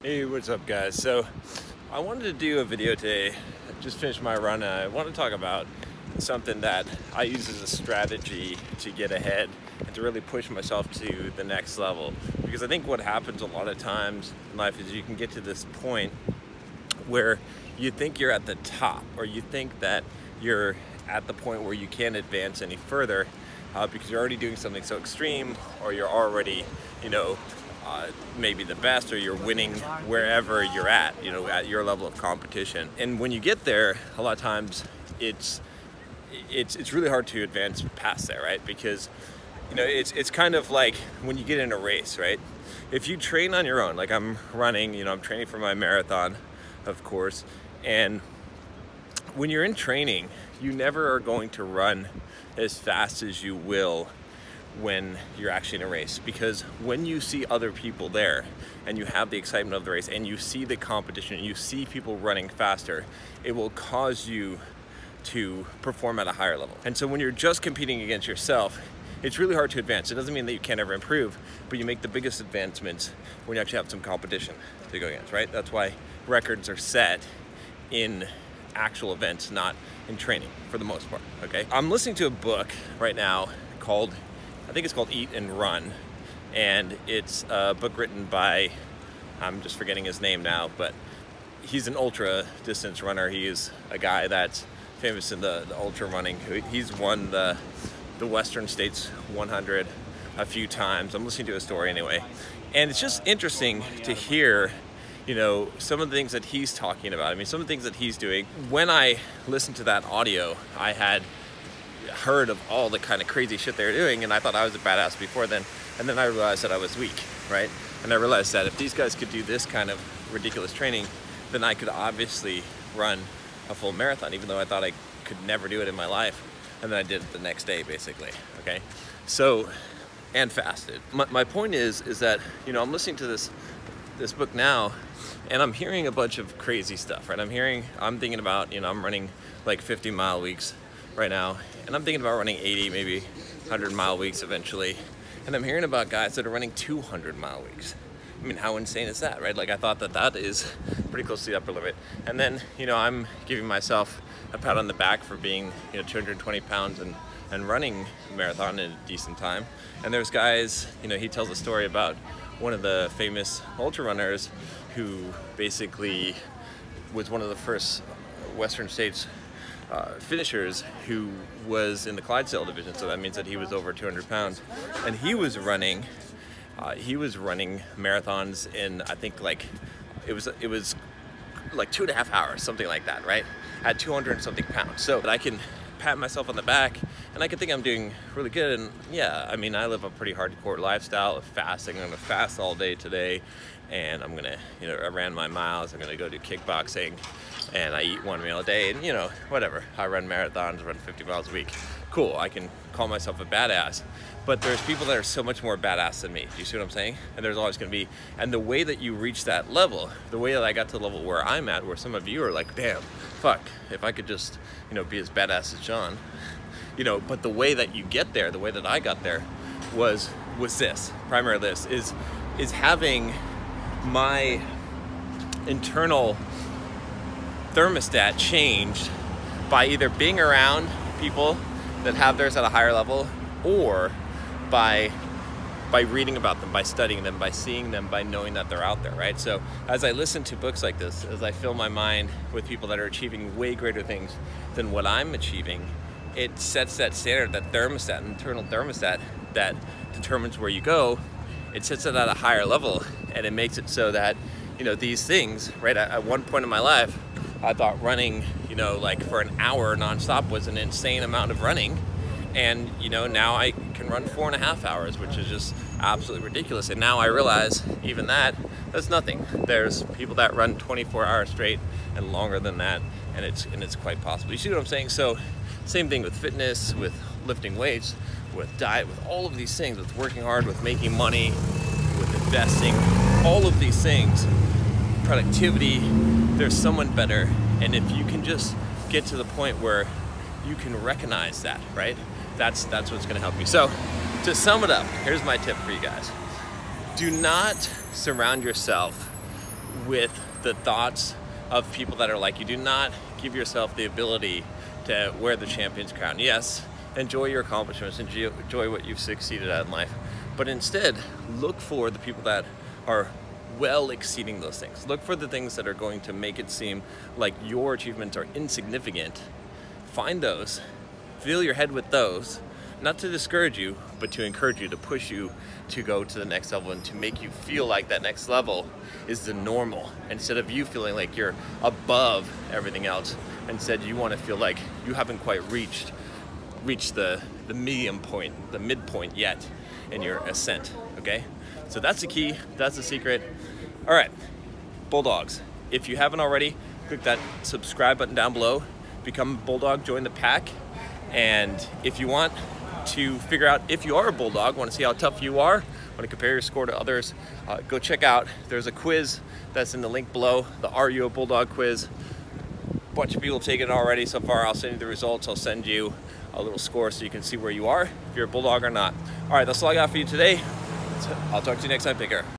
Hey, what's up guys? So I wanted to do a video today. I just finished my run and I want to talk about something that I use as a strategy to get ahead and to really push myself to the next level. Because I think what happens a lot of times in life is you can get to this point where you think you're at the top, or you think that you're at the point where you can't advance any further because you're already doing something so extreme, or you're already, maybe the best, or you're winning wherever you're at, at your level of competition. And when you get there, a lot of times it's really hard to advance past there, right? Because it's kind of like when you get in a race, right? If you train on your own, like I'm running, I'm training for my marathon, of course, and when you're in training, you never are going to run as fast as you will when you're actually in a race. Because when you see other people there and you have the excitement of the race and you see the competition and you see people running faster, it will cause you to perform at a higher level. And so when you're just competing against yourself, it's really hard to advance. It doesn't mean that you can't ever improve, but you make the biggest advancements when you actually have some competition to go against, right? That's why records are set in actual events, not in training for the most part, okay? I'm listening to a book right now called, I think it's called Eat and Run, and it's a book written by, I'm just forgetting his name now, but he's an ultra distance runner. He is a guy that's famous in the ultra running. He's won the Western States 100 a few times. I'm listening to his story anyway, and it's just interesting to hear some of the things that he's talking about. I mean, some of the things that he's doing. When I listened to that audio, I had heard of all the kind of crazy shit they were doing, and I thought I was a badass before then, and then I realized that I was weak, right? And I realized that if these guys could do this kind of ridiculous training, then I could obviously run a full marathon, even though I thought I could never do it in my life. And then I did it the next day, basically, okay? So, and fasted. My point is that, I'm listening to this book now, and I'm hearing a bunch of crazy stuff, right? I'm thinking about, I'm running like 50-mile weeks right now, and I'm thinking about running 80, maybe 100-mile weeks eventually. And I'm hearing about guys that are running 200-mile weeks. I mean, how insane is that, right? Like, I thought that is pretty close to the upper limit. And then, I'm giving myself a pat on the back for being, 220 pounds and running a marathon in a decent time. And there's guys, he tells a story about one of the famous ultra runners who basically was one of the first Western States finishers who was in the Clydesdale division. So that means that he was over 200 pounds, and he was running marathons in, I think, like it was like 2.5 hours, something like that, right? At 200 and something pounds. So I can pat myself on the back and I can think I'm doing really good. And yeah, I mean, I live a pretty hardcore lifestyle of fasting. I'm gonna fast all day today, and I'm gonna, I ran my miles, I'm gonna go do kickboxing, and I eat one meal a day, and whatever. I run marathons, run 50 miles a week. Cool, I can call myself a badass. But there's people that are so much more badass than me. Do you see what I'm saying? And there's always gonna be, and the way that you reach that level, the way that I got to the level where I'm at, where some of you are like, damn, fuck, if I could just, be as badass as John, but the way that you get there, the way that I got there was this, primarily this, is having my internal thermostat changed by either being around people that have theirs at a higher level, or by reading about them, by studying them, by seeing them, by knowing that they're out there, right? So as I listen to books like this, as I fill my mind with people that are achieving way greater things than what I'm achieving, it sets that standard, that thermostat, internal thermostat that determines where you go. It sets it at a higher level, and it makes it so that, these things, right? At one point in my life, I thought running, like for an hour nonstop was an insane amount of running. And, now I can run 4.5 hours, which is just absolutely ridiculous. And now I realize even that's nothing. There's people that run 24 hours straight and longer than that, and it's quite possible. You see what I'm saying? So same thing with fitness, with lifting weights, with diet, with all of these things, with working hard, with making money, with investing, all of these things, productivity, there's someone better. And if you can just get to the point where you can recognize that, right? That's what's gonna help you. So to sum it up, here's my tip for you guys. Do not surround yourself with the thoughts of people that are like you. Do not give yourself the ability to wear the champion's crown. Yes, enjoy your accomplishments, enjoy what you've succeeded at in life, but instead look for the people that are well exceeding those things. Look for the things that are going to make it seem like your achievements are insignificant. Find those, fill your head with those, not to discourage you, but to encourage you, to push you to go to the next level and to make you feel like that next level is the normal. Instead of you feeling like you're above everything else, instead you want to feel like you haven't quite reached the medium point, the midpoint yet in your ascent, okay? So that's the key, that's the secret. All right, Bulldogs, if you haven't already, click that subscribe button down below, become a Bulldog, join the pack. And if you want to figure out if you are a Bulldog, want to see how tough you are, want to compare your score to others, go check out, there's a quiz that's in the link below, the Are You a Bulldog quiz. A bunch of people have taken it already so far. I'll send you the results, I'll send you a little score so you can see where you are, if you're a Bulldog or not. All right, that's all I got for you today. I'll talk to you next time. Take care.